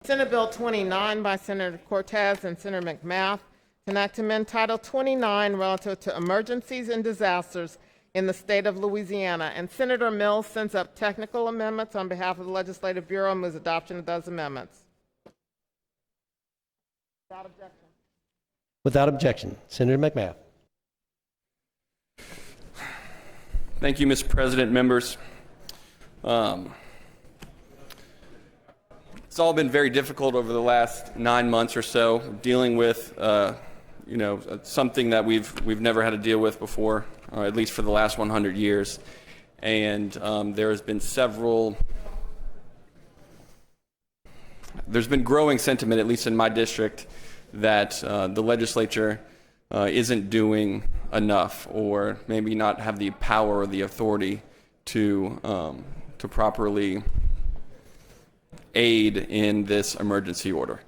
Senate Bill 29 by Senator Cortez and Senator McMath to enact amend Title 29 relative to emergencies and disasters in the state of Louisiana. And Senator Mills sends up technical amendments on behalf of the Legislative Bureau and moves adoption of those amendments. Without objection. Without objection. Senator McMath. Thank you, Mr. President, members. It's all been very difficult over the last 9 months or so, dealing with something that we've never had to deal with before, or at least for the last 100 years. And there's been growing sentiment, at least in my district, that the legislature isn't doing enough, or maybe not have the power or the authority to properly aid in this emergency order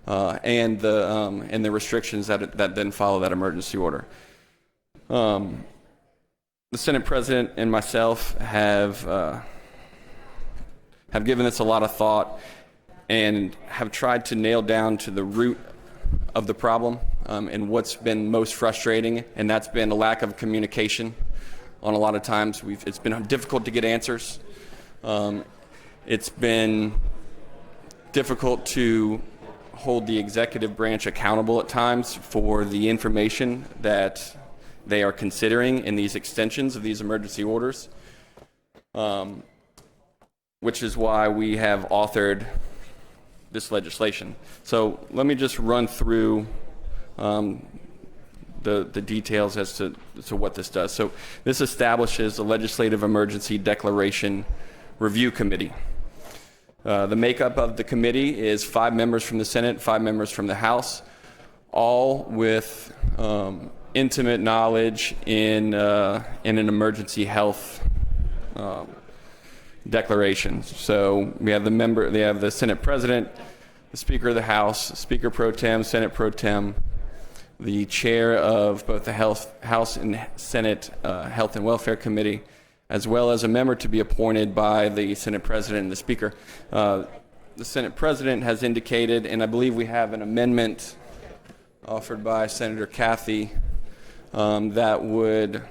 and the restrictions that then follow that emergency order. The Senate President and myself have given this a lot of thought and have tried to nail down to the root of the problem and what's been most frustrating, and that's been a lack of communication. On a lot of times, it's been difficult to get answers. It's been difficult to hold the executive branch accountable at times for the information that they are considering in these extensions of these emergency orders, which is why we have authored this legislation. So let me just run through the details as to what this does. So this establishes a Legislative Emergency Declaration Review Committee. The makeup of the committee is 5 members from the Senate, 5 members from the House, all with intimate knowledge in an emergency health declaration. So we have they have the Senate President, the Speaker of the House, Speaker Pro Tem, Senate Pro Tem, the Chair of both the House and Senate Health and Welfare Committee, as well as a member to be appointed by the Senate President and the Speaker. The Senate President has indicated, and I believe we have an amendment offered by Senator Cathy that would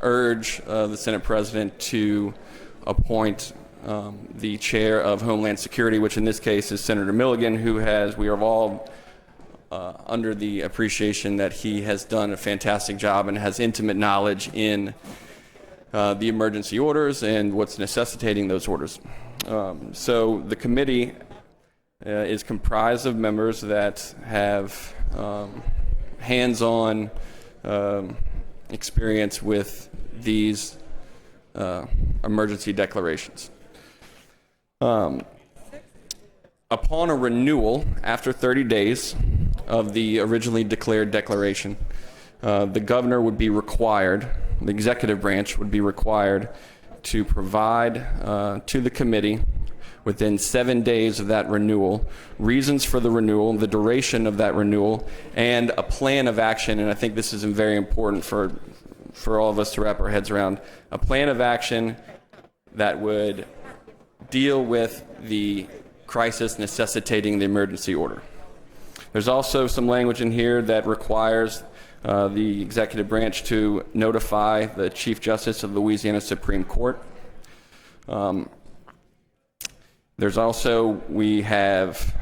urge the Senate President to appoint the Chair of Homeland Security, which in this case is Senator Milligan, we are all under the appreciation that he has done a fantastic job and has intimate knowledge in the emergency orders and what's necessitating those orders. So the committee is comprised of members that have hands-on experience with these emergency declarations. Upon a renewal after 30 days of the originally declared declaration, the governor would be required, the executive branch would be required to provide to the committee within 7 days of that renewal, reasons for the renewal, the duration of that renewal, and a plan of action. And I think this is very important for all of us to wrap our heads around. A plan of action that would deal with the crisis necessitating the emergency order. There's also some language in here that requires the executive branch to notify the Chief Justice of the Louisiana Supreme Court. We have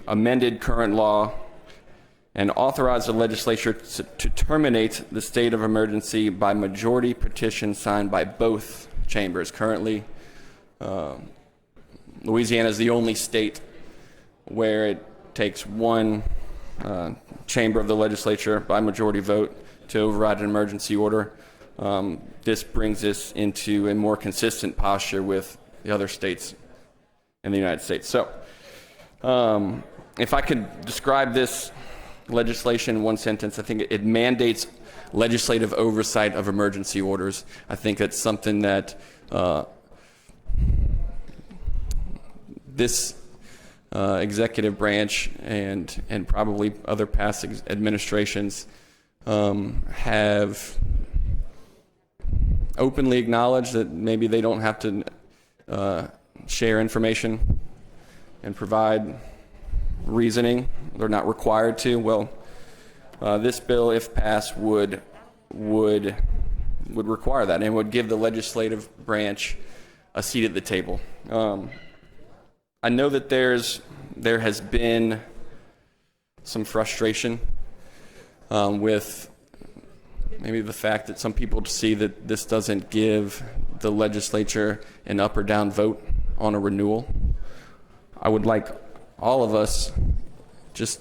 amended current law and authorized the legislature to terminate the state of emergency by majority petition signed by both chambers. Currently, Louisiana is the only state where it takes one chamber of the legislature by majority vote to override an emergency order. This brings us into a more consistent posture with the other states in the United States. So if I could describe this legislation in one sentence, I think it mandates legislative oversight of emergency orders. I think that's something that this executive branch and probably other past administrations have openly acknowledged that maybe they don't have to share information and provide reasoning. They're not required to. Well, this bill, if passed, would require that, and would give the legislative branch a seat at the table. I know that there has been some frustration with maybe the fact that some people see that this doesn't give the legislature an up or down vote on a renewal. I would like all of us just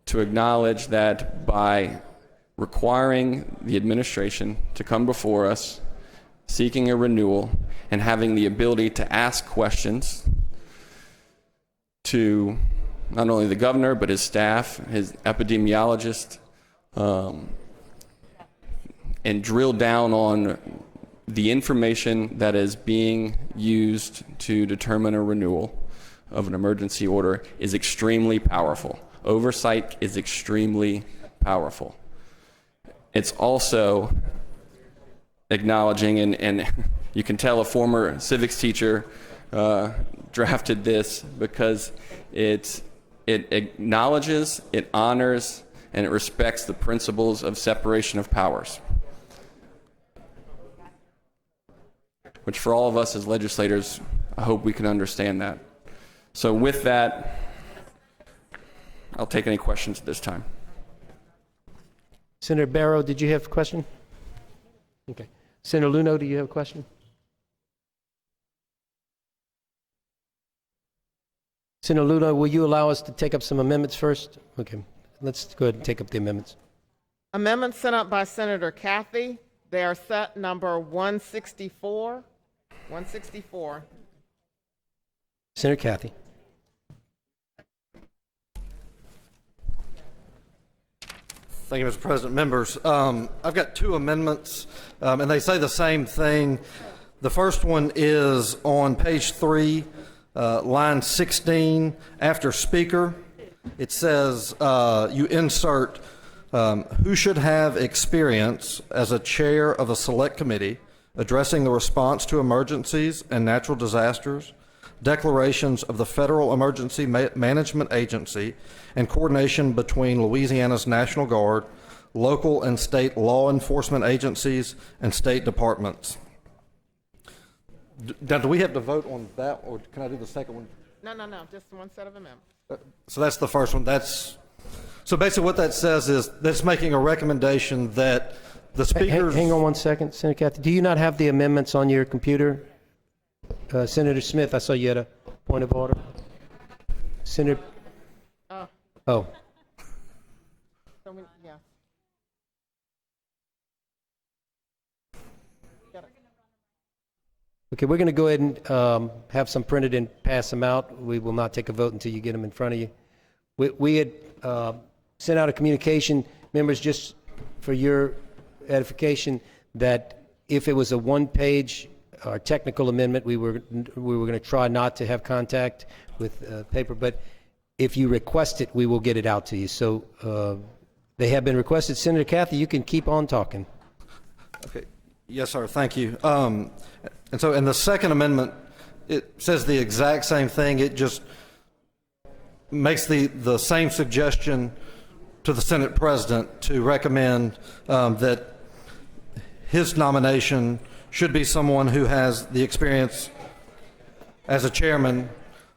to acknowledge that by requiring the administration to come before us, seeking a renewal, and having the ability to ask questions to not only the governor, but his staff, his epidemiologist, and drill down on the information that is being used to determine a renewal of an emergency order is extremely powerful. Oversight is extremely powerful. It's also acknowledging, and you can tell a former civics teacher drafted this because it acknowledges, it honors, and it respects the principles of separation of powers, which for all of us as legislators, I hope we can understand that. So with that, I'll take any questions at this time. Senator Barrow, did you have a question? Okay. Senator Luno, do you have a question? Senator Luno, will you allow us to take up some amendments first? Okay. Let's go ahead and take up the amendments. Amendments sent up by Senator Kathy. They are set number 164. 164. Senator Kathy. Thank you, Mr. President. Members, I've got two amendments, and they say the same thing. The first one is on page 3, line 16, after speaker. It says you insert who should have experience as a chair of a select committee addressing the response to emergencies and natural disasters, declarations of the Federal Emergency Management Agency, and coordination between Louisiana's National Guard, local and state law enforcement agencies, and state departments. Now, do we have to vote on that, or can I do the second one? No, just one set of amendments. So that's the first one. So basically what that says is that's making a recommendation that the speakers... Hang on one second, Senator Kathy. Do you not have the amendments on your computer? Senator Smith, I saw you had a point of order. Senator... Oh. Yeah. Okay, we're going to go ahead and have some printed and pass them out. We will not take a vote until you get them in front of you. We had sent out a communication, members, just for your edification, that if it was a one-page or technical amendment, we were going to try not to have contact with paper. But if you request it, we will get it out to you. So they have been requested. Senator Kathy, you can keep on talking. Okay. Yes, sir. Thank you. And so in the second amendment, it says the exact same thing. It just makes the same suggestion to the Senate President to recommend that his nomination should be someone who has the experience as a chairman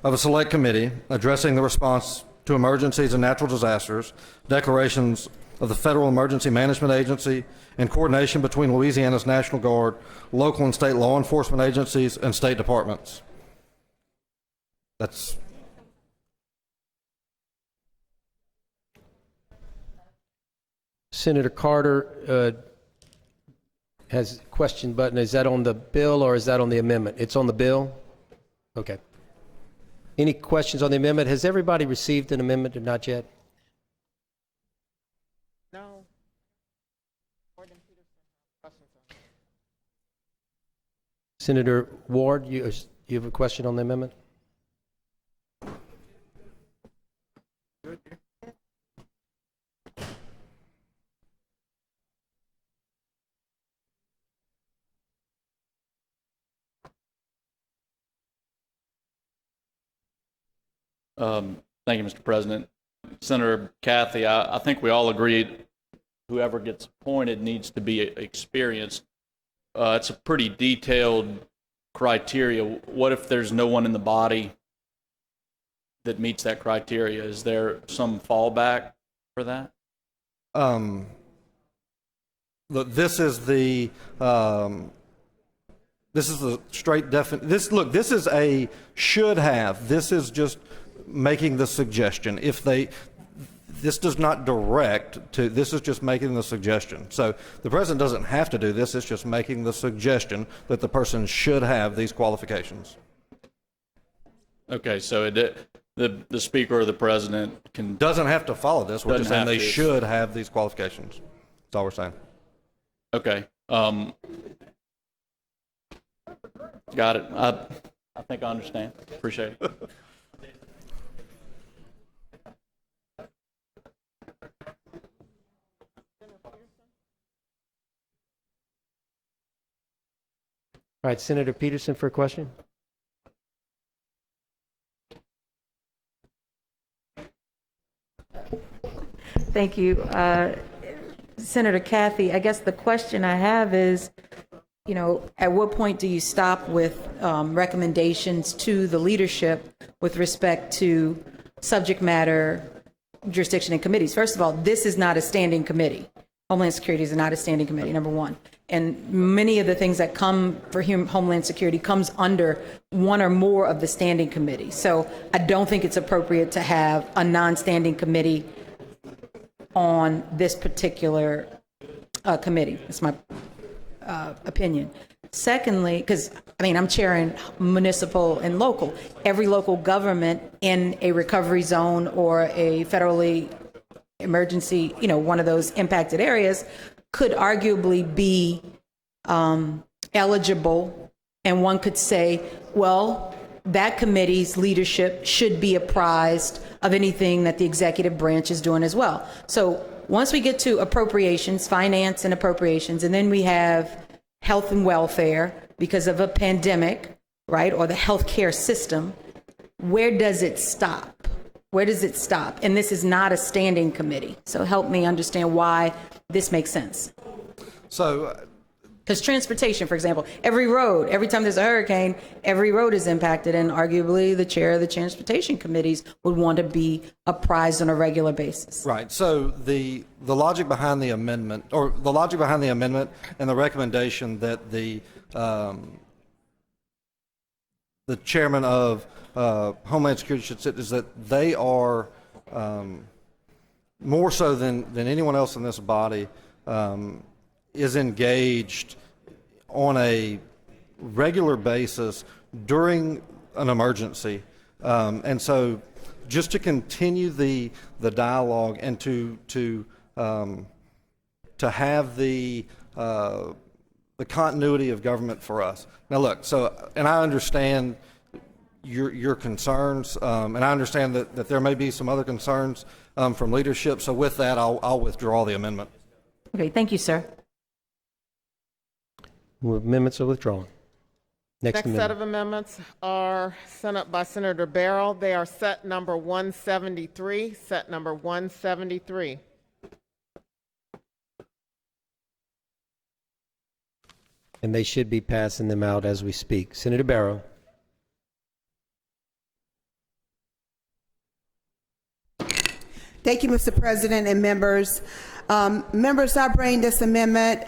of a select committee addressing the response to emergencies and natural disasters, declarations of the Federal Emergency Management Agency, and coordination between Louisiana's National Guard, local and state law enforcement agencies, and state departments. That's... Senator Carter has a question button. Is that on the bill or is that on the amendment? It's on the bill? Okay. Any questions on the amendment? Has everybody received an amendment or not yet? No. Senator Ward, you have a question on the amendment? Thank you, Mr. President. Senator Kathy, I think we all agree whoever gets appointed needs to be experienced. It's a pretty detailed criteria. What if there's no one in the body that meets that criteria? Is there some fallback for that? Look, this is the straight definition. This is a should have. This is just making the suggestion. This does not direct to, this is just making the suggestion. So the president doesn't have to do this, it's just making the suggestion that the person should have these qualifications. Okay, so the speaker or the president can... Doesn't have to follow this, we're just saying Doesn't they have to. should have these qualifications. That's all we're saying. Okay. Got it. I think I understand. Appreciate it. All right, Senator Peterson for a question. Thank you. Senator Kathy, I guess the question I have is, at what point do you stop with recommendations to the leadership with respect to subject matter, jurisdiction, and committees? First of all, this is not a standing committee. Homeland Security is not a standing committee, number one. And many of the things that come for Homeland Security comes under one or more of the standing committees. So I don't think it's appropriate to have a non-standing committee on this particular committee. That's my opinion. Secondly, because I'm chairing municipal and local. Every local government in a recovery zone or a federally emergency, one of those impacted areas could arguably be eligible. And one could say, well, that committee's leadership should be apprised of anything that the executive branch is doing as well. So once we get to appropriations, finance and appropriations, and then we have health and welfare because of a pandemic, right, or the healthcare system, where does it stop? Where does it stop? And this is not a standing committee. So help me understand why this makes sense. So, because transportation, for example, every time there's a hurricane, every road is impacted, and arguably the chair of the transportation committees would want to be apprised on a regular basis. right. So the logic behind the amendment, and the recommendation that the chairman of Homeland Security should sit is that they are more so than anyone else in this body is engaged on a regular basis during an emergency. And so just to continue the dialogue and to have the continuity of government for us. Now look, and I understand your concerns, and I understand that there may be some other concerns from leadership. So with that, I'll withdraw the amendment. Okay, thank you, sir. Amendments are withdrawn. Next Next amendment. set of amendments are sent up by Senator Barrow. They are set number 173, set number 173. And they should be passing them out as we speak. Senator Barrow. Thank you, Mr. President and members. Members, I bring this amendment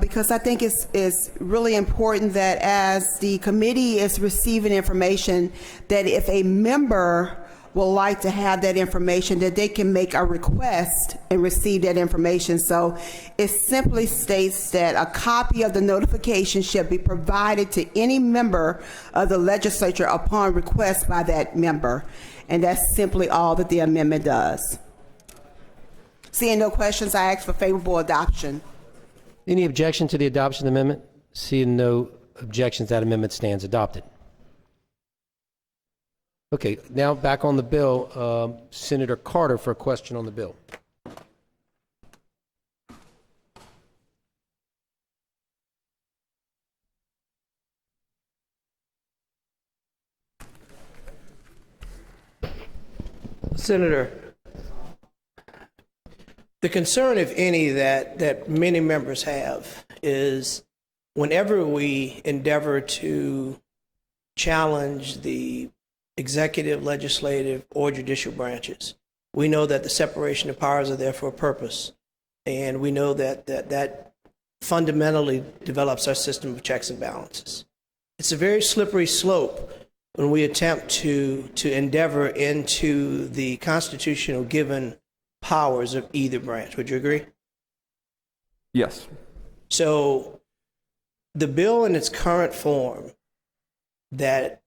because I think it's really important that as the committee is receiving information, that if a member would like to have that information, that they can make a request and receive that information. So it simply states that a copy of the notification should be provided to any member of the legislature upon request by that member. And that's simply all that the amendment does. Seeing no questions, I ask for favorable adoption. Any objection to the adoption of the amendment? Seeing no objections, that amendment stands adopted. Okay, now back on the bill. Senator Carter for a question on the bill. Senator, the concern, if any, that many members have is whenever we endeavor to challenge the executive, legislative, or judicial branches, we know that the separation of powers are there for a purpose. And we know that fundamentally develops our system of checks and balances. It's a very slippery slope when we attempt to endeavor into the constitutional given powers of either branch. Would you agree? Yes. So the bill in its current form that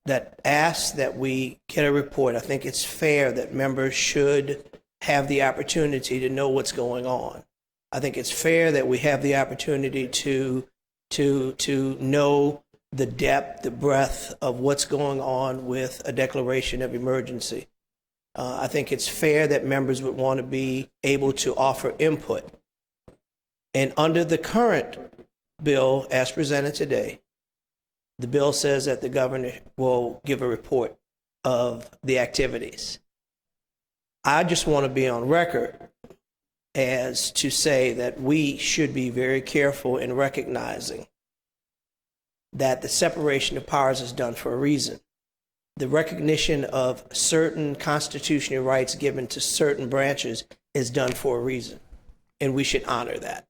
asks that we get a report, I think it's fair that members should have the opportunity to know what's going on. I think it's fair that we have the opportunity to know the depth, the breadth of what's going on with a declaration of emergency. I think it's fair that members would want to be able to offer input. And under the current bill as presented today, the bill says that the governor will give a report of the activities. I just want to be on record as to say that we should be very careful in recognizing that the separation of powers is done for a reason. The recognition of certain constitutional rights given to certain branches is done for a reason, and we should honor that.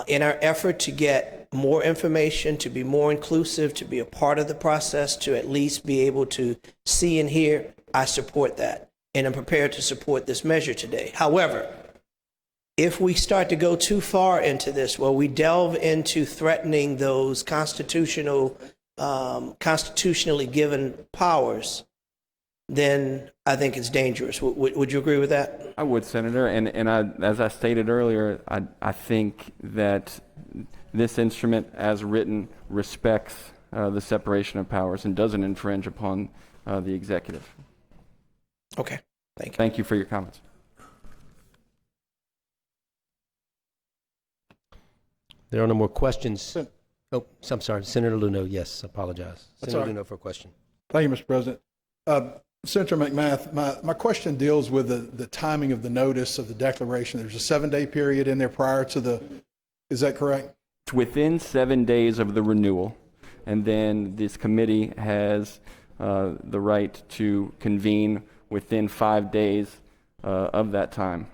In our effort to get more information, to be more inclusive, to be a part of the process, to at least be able to see and hear, I support that, and I'm prepared to support this measure today. However, if we start to go too far into this, where we delve into threatening those constitutionally given powers, then I think it's dangerous. Would you agree with that? I would, Senator. And as I stated earlier, I think that this instrument, as written, respects the separation of powers and doesn't infringe upon the executive. Okay. Thank you. Thank you for your comments. There are no more questions. Oh, I'm sorry. Senator Luno, yes, apologize. That's Senator all right. Luno for a question. Thank you, Mr. President. Senator McMath, my question deals with the timing of the notice of the declaration. There's a 7-day period in there prior to the, is that correct? It's within 7 days of the renewal, and then this committee has the right to convene within 5 days of that time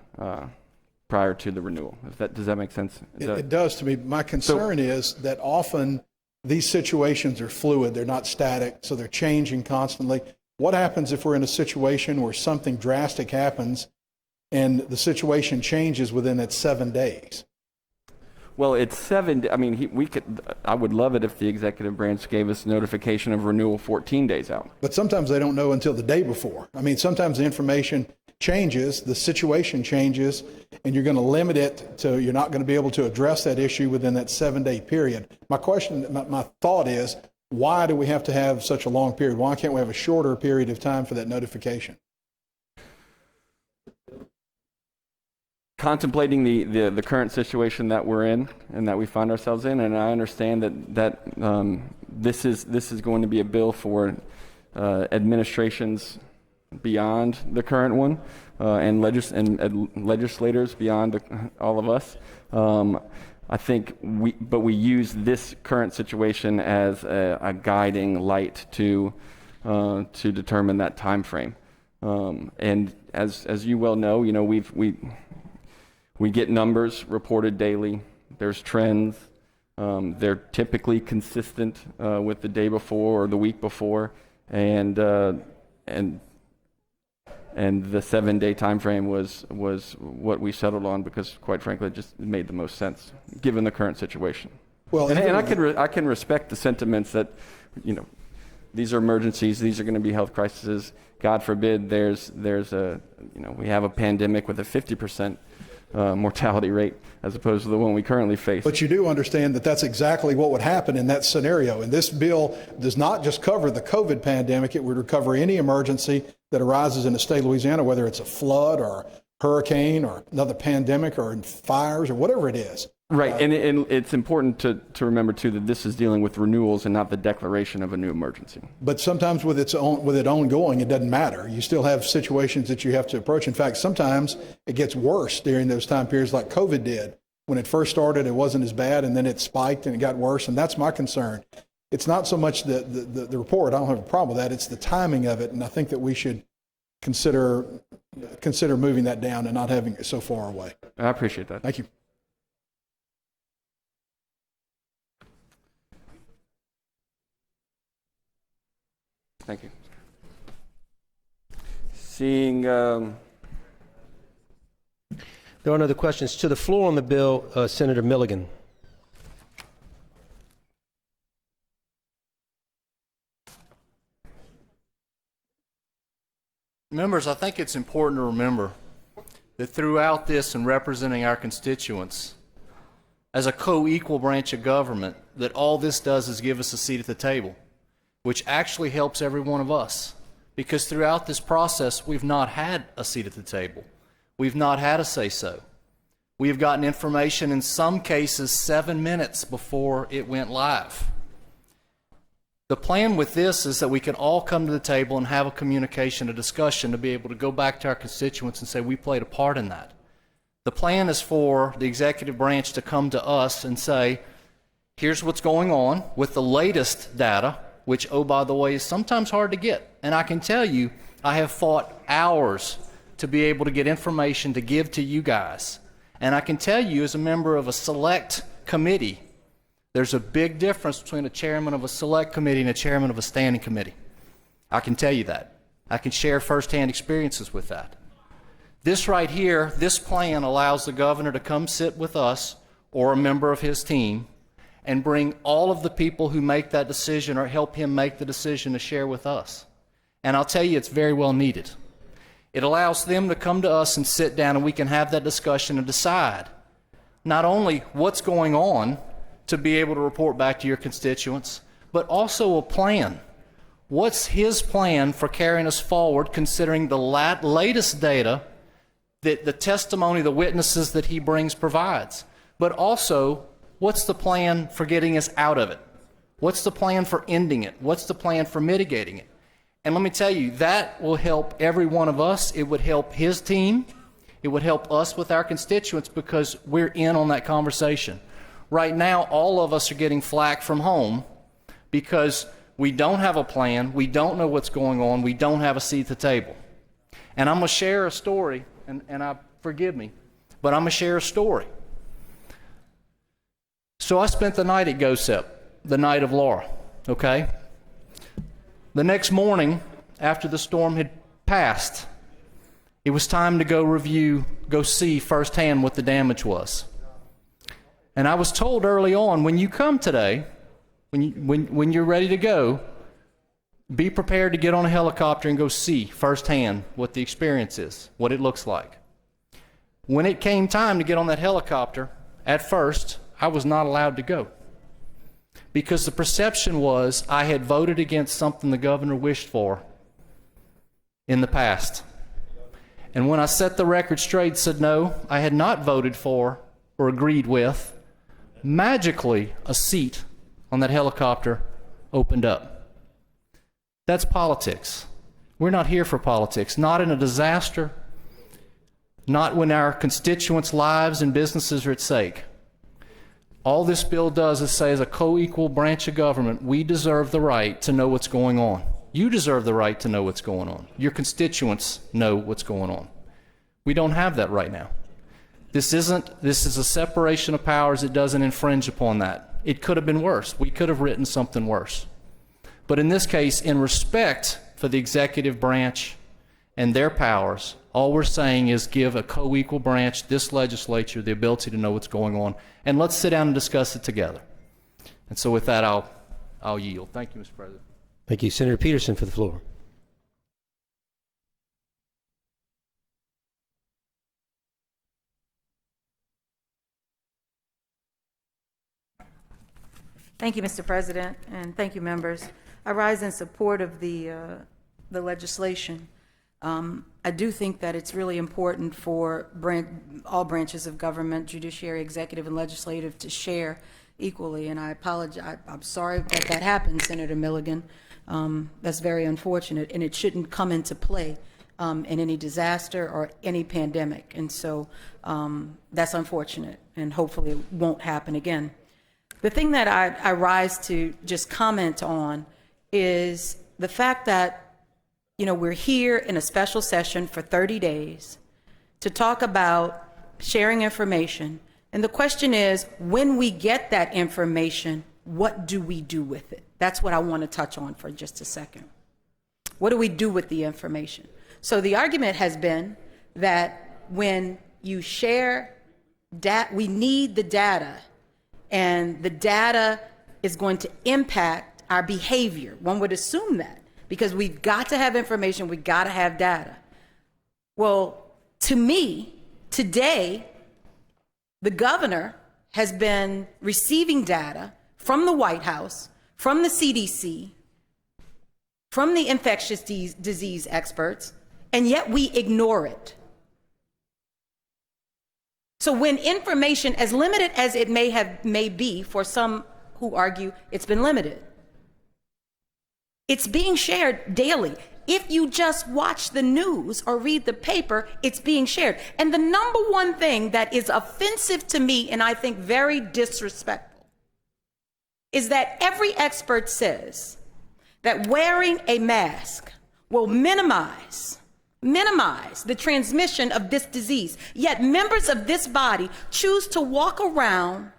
prior to the renewal. Does that make sense? It does to me. My concern is that often these situations are fluid. They're not static, so they're changing constantly. What happens if we're in a situation where something drastic happens and the situation changes within that 7 days? Well, it's 7. I mean, I would love it if the executive branch gave us notification of renewal 14 days out. But sometimes they don't know until the day before. I mean, sometimes the information changes, the situation changes, and you're going to limit it to, you're not going to be able to address that issue within that 7-day period. My question, my thought is, why do we have to have such a long period? Why can't we have a shorter period of time for that notification? Contemplating the current situation that we're in and that we find ourselves in, and I understand that this is going to be a bill for administrations beyond the current one and legislators beyond all of us. I think we use this current situation as a guiding light to determine that time frame. And as you well know, we get numbers reported daily. There's trends. They're typically consistent with the day before or the week before, and the 7-day time frame was what we settled on because, quite frankly, it just made the most sense given the current situation. Well, and I can respect the sentiments that, these are emergencies. These are going to be health crises. God forbid there's a we have a pandemic with a 50% mortality rate as opposed to the one we currently face. But you do understand that that's exactly what would happen in that scenario. And this bill does not just cover the COVID pandemic. It would cover any emergency that arises in the state of Louisiana, whether it's a flood or a hurricane or another pandemic or fires or whatever it is. Right, and it's important to remember too that this is dealing with renewals and not the declaration of a new emergency. But sometimes with it ongoing, it doesn't matter. You still have situations that you have to approach. In fact, sometimes it gets worse during those time periods like COVID did. When it first started, it wasn't as bad, and then it spiked and it got worse, and that's my concern. It's not so much the report. I don't have a problem with that. It's the timing of it, and I think that we should consider moving that down and not having it so far away. I appreciate that. Thank you. Thank you. Seeing There are no other questions. To the floor on the bill, Senator Milligan. Members, I think it's important to remember that throughout this and representing our constituents, as a co-equal branch of government, that all this does is give us a seat at the table, which actually helps every one of us. Because throughout this process, we've not had a seat at the table. We've not had a say-so. We have gotten information in some cases 7 minutes before it went live. The plan with this is that we can all come to the table and have a communication, a discussion, to be able to go back to our constituents and say we played a part in that. The plan is for the executive branch to come to us and say, here's what's going on with the latest data, which, oh, by the way, is sometimes hard to get. And I can tell you, I have fought hours to be able to get information to give to you guys. And I can tell you, as a member of a select committee, there's a big difference between a chairman of a select committee and a chairman of a standing committee. I can tell you that. I can share firsthand experiences with that. This right here, this plan allows the governor to come sit with us or a member of his team and bring all of the people who make that decision or help him make the decision to share with us. And I'll tell you, it's very well needed. It allows them to come to us and sit down, and we can have that discussion and decide not only what's going on to be able to report back to your constituents, but also a plan. What's his plan for carrying us forward, considering the latest data that the testimony, the witnesses that he brings provides? But also, what's the plan for getting us out of it? What's the plan for ending it? What's the plan for mitigating it? And let me tell you, that will help every one of us. It would help his team. It would help us with our constituents because we're in on that conversation. Right now, all of us are getting flack from home because we don't have a plan, we don't know what's going on, we don't have a seat at the table. And I'm going to share a story, and forgive me, but I'm going to share a story. So I spent the night at GOSEP, the night of Laura, okay? The next morning, after the storm had passed, it was time to go see firsthand what the damage was. And I was told early on, when you come today, when you're ready to go, be prepared to get on a helicopter and go see firsthand what the experience is, what it looks like. When it came time to get on that helicopter, at first, I was not allowed to go. Because the perception was I had voted against something the governor wished for in the past. And when I set the record straight, said no, I had not voted for or agreed with, magically a seat on that helicopter opened up. That's politics. We're not here for politics, not in a disaster, not when our constituents' lives and businesses are at stake. All this bill does is say, as a co-equal branch of government, we deserve the right to know what's going on. You deserve the right to know what's going on. Your constituents know what's going on. We don't have that right now. This is a separation of powers. It doesn't infringe upon that. It could have been worse. We could have written something worse. But in this case, in respect for the executive branch and their powers, all we're saying is give a co-equal branch, this legislature, the ability to know what's going on, and let's sit down and discuss it together. And so with that, I'll yield. Thank you, Mr. President. Thank you. Senator Peterson for the floor. Thank you, Mr. President, and thank you, members. I rise in support of the legislation. I do think that it's really important for all branches of government, judiciary, executive, and legislative, to share equally. And I apologize. I'm sorry that happened, Senator Milligan. That's very unfortunate, and it shouldn't come into play in any disaster or any pandemic. And so that's unfortunate, and hopefully it won't happen again. The thing that I rise to just comment on is the fact that, we're here in a special session for 30 days to talk about sharing information. And the question is, when we get that information, what do we do with it? That's what I want to touch on for just a second. What do we do with the information? So the argument has been that when you share data, we need the data, and the data is going to impact our behavior. One would assume that, because we've got to have information, we've got to have data. Well, to me, today, the governor has been receiving data from the White House, from the CDC, from the infectious disease experts, and yet we ignore it. So when information, as limited as it may be for some who argue it's been limited, it's being shared daily. If you just watch the news or read the paper, it's being shared. And the number one thing that is offensive to me, and I think very disrespectful, is that every expert says that wearing a mask will minimize the transmission of this disease. Yet members of this body choose to walk around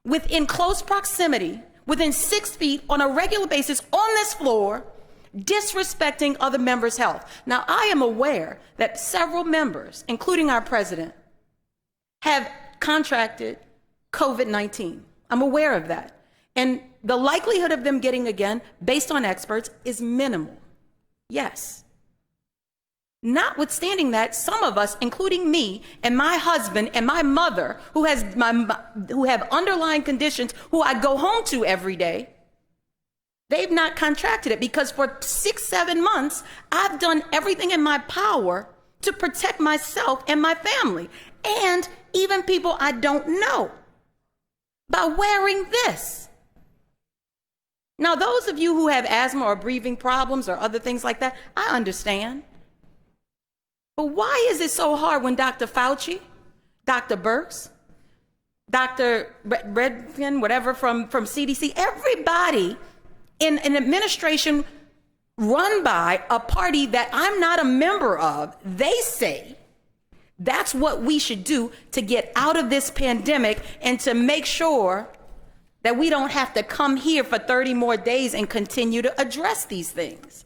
within close proximity, within 6 feet on a regular basis on this floor, disrespecting other members' health. Now, I am aware that several members, including our president, have contracted COVID-19. I'm aware of that. And the likelihood of them getting again, based on experts, is minimal. Yes. Notwithstanding that, some of us, including me and my husband and my mother, who have underlying conditions, who I go home to every day, they've not contracted it, because for 6-7 months, I've done everything in my power to protect myself and my family, and even people I don't know, by wearing this. Now, those of you who have asthma or breathing problems or other things like that, I understand. But why is it so hard when Dr. Fauci, Dr. Birx, Dr. Redfin, whatever from CDC, everybody in an administration run by a party that I'm not a member of, they say that's what we should do to get out of this pandemic and to make sure that we don't have to come here for 30 more days and continue to address these things?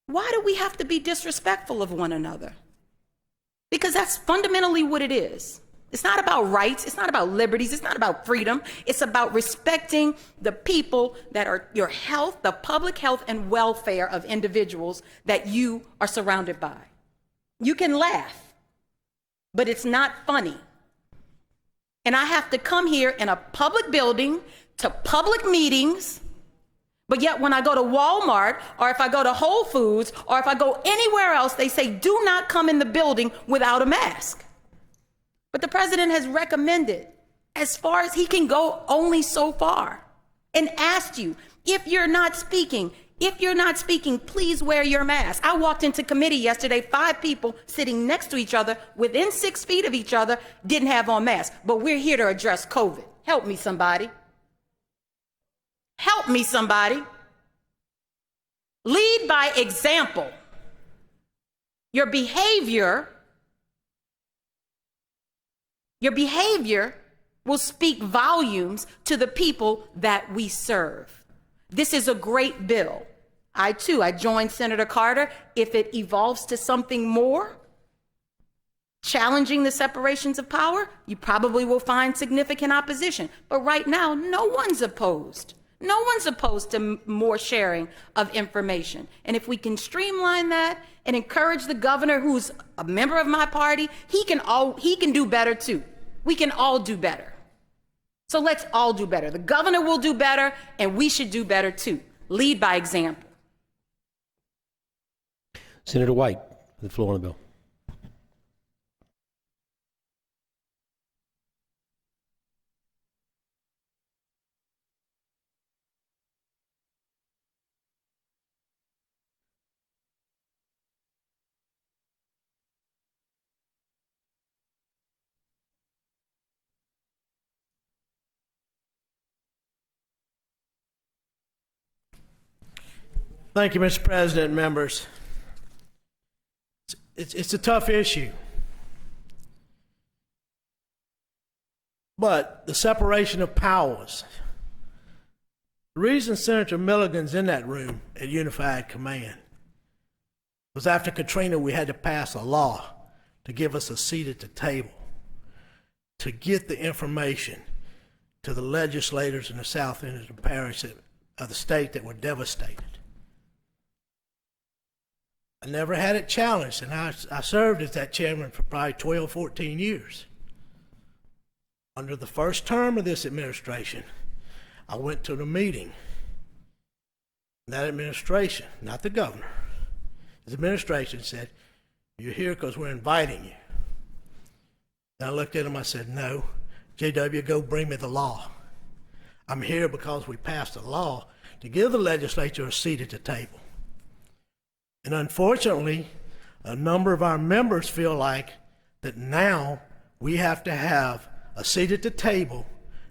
Why do we have to be disrespectful of one another? Because that's fundamentally what it is. It's not about rights. It's not about liberties. It's not about freedom. It's about respecting the people that are your health, the public health and welfare of individuals that you are surrounded by. You can laugh, but it's not funny. And I have to come here in a public building to public meetings, but yet when I go to Walmart, or if I go to Whole Foods, or if I go anywhere else, they say, do not come in the building without a mask. But the president has recommended, as far as he can go, only so far, and asked you, if you're not speaking, please wear your mask. I walked into committee yesterday, 5 people sitting next to each other, within 6 feet of each other, didn't have on masks. But we're here to address COVID. Help me, somebody. Help me, somebody. Lead by example. Your behavior will speak volumes to the people that we serve. This is a great bill. I joined Senator Carter. If it evolves to something more, challenging the separations of power, you probably will find significant opposition. But right now, no one's opposed. No one's opposed to more sharing of information. And if we can streamline that and encourage the governor, who's a member of my party, he can do better too. We can all do better. So let's all do better. The governor will do better, and we should do better too. Lead by example. Senator White, the floor on the bill. Thank you, Mr. President and members. It's a tough issue. But the separation of powers, the reason Senator Milligan's in that room at Unified Command was after Katrina, we had to pass a law to give us a seat at the table, to get the information to the legislators in the south end of the parish of the state that were devastated. I never had it challenged, and I served as that chairman for probably 12, 14 years. Under the first term of this administration, I went to the meeting. That administration, not the governor, his administration said, "You're here because we're inviting you." And I looked at him, I said, "No, JW, go bring me the law. I'm here because we passed a law to give the legislature a seat at the table." And unfortunately, a number of our members feel like that now we have to have a seat at the table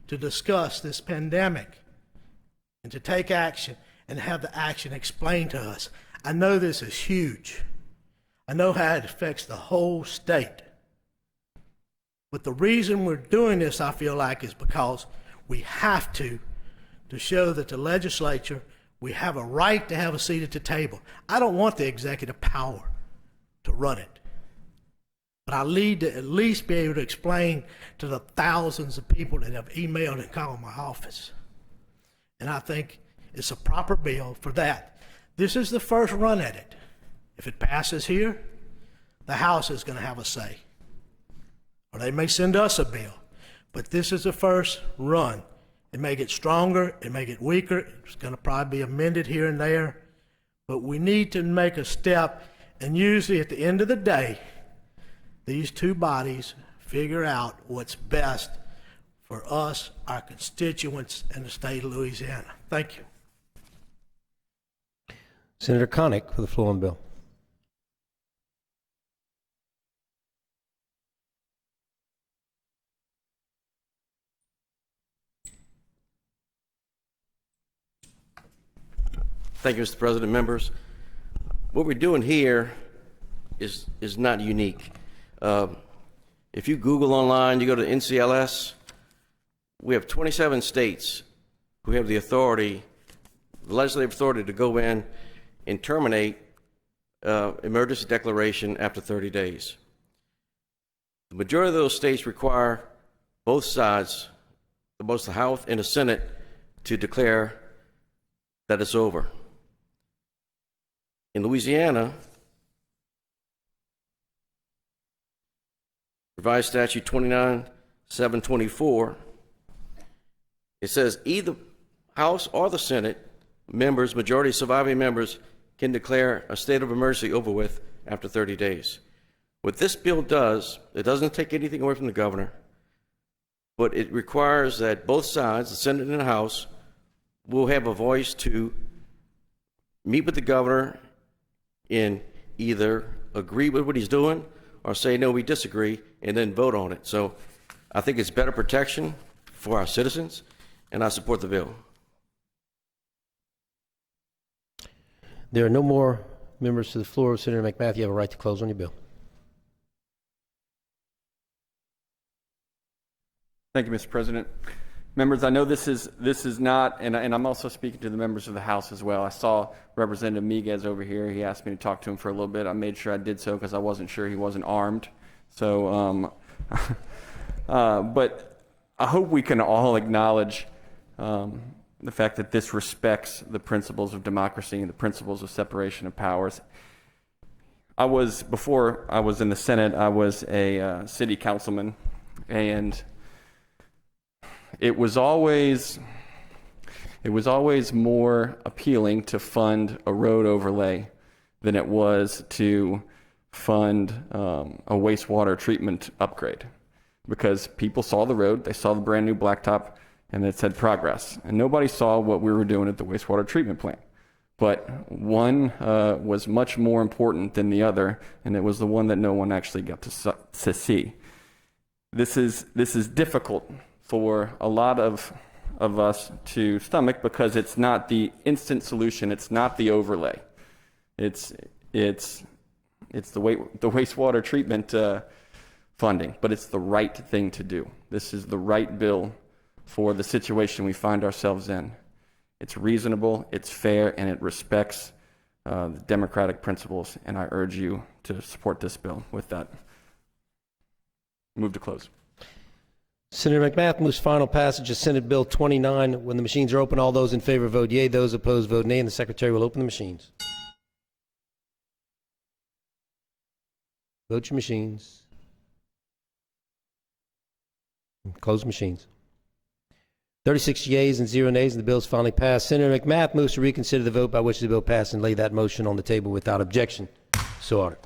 to discuss this pandemic and to take action and have the action explained to us. I know this is huge. I know how it affects the whole state. But the reason we're doing this, I feel like, is because we have to show that the legislature, we have a right to have a seat at the table. I don't want the executive power to run it. But I need to at least be able to explain to the thousands of people that have emailed and called my office. And I think it's a proper bill for that. This is the first run at it. If it passes here, the House is going to have a say. Or they may send us a bill. But this is the first run. It may get stronger, it may get weaker, it's going to probably be amended here and there, but we need to make a step, and usually at the end of the day, these two bodies figure out what's best for us, our constituents, and the state of Louisiana. Thank you. Senator Connick for the floor on the bill. Thank you, Mr. President, members. What we're doing here is not unique. If you Google online, you go to NCLS, we have 27 states who have the authority, the legislative authority to go in and terminate emergency declaration after 30 days. The majority of those states require both sides, both the House and the Senate, to declare that it's over. In Louisiana, revised statute 29-724, it says either House or the Senate members, majority surviving members, can declare a state of emergency over with after 30 days. What this bill does, it doesn't take anything away from the governor, but it requires that both sides, the Senate and the House, will have a voice to meet with the governor and either agree with what he's doing or say, no, we disagree, and then vote on it. So I think it's better protection for our citizens, and I support the bill. There are no more members to the floor. Senator McMath, you have a right to close on your bill. Thank you, Mr. President. Members, I know this is not, and I'm also speaking to the members of the House as well. I saw Representative Miguez over here. He asked me to talk to him for a little bit. I made sure I did so because I wasn't sure he wasn't armed. So, but I hope we can all acknowledge the fact that this respects the principles of democracy and the principles of separation of powers. Before I was in the Senate, I was a city councilman, and it was always more appealing to fund a road overlay than it was to fund a wastewater treatment upgrade, because people saw the road, they saw the brand new blacktop, and it said progress. And nobody saw what we were doing at the wastewater treatment plant. But one was much more important than the other, and it was the one that no one actually got to see. This is difficult for a lot of us to stomach, because it's not the instant solution, it's not the overlay. It's the wastewater treatment funding, but it's the right thing to do. This is the right bill for the situation we find ourselves in. It's reasonable, it's fair, and it respects the democratic principles, and I urge you to support this bill. With that, move to close. Senator McMath moves final passage of Senate Bill 29. When the machines are open, all those in favor vote yea, those opposed vote nay, and the Secretary will open the machines. Vote your machines. Close machines. 36 yeas and 0 nays, and the bill is finally passed. Senator McMath moves to reconsider the vote by which the bill passed and lay that motion on the table without objection. So ordered.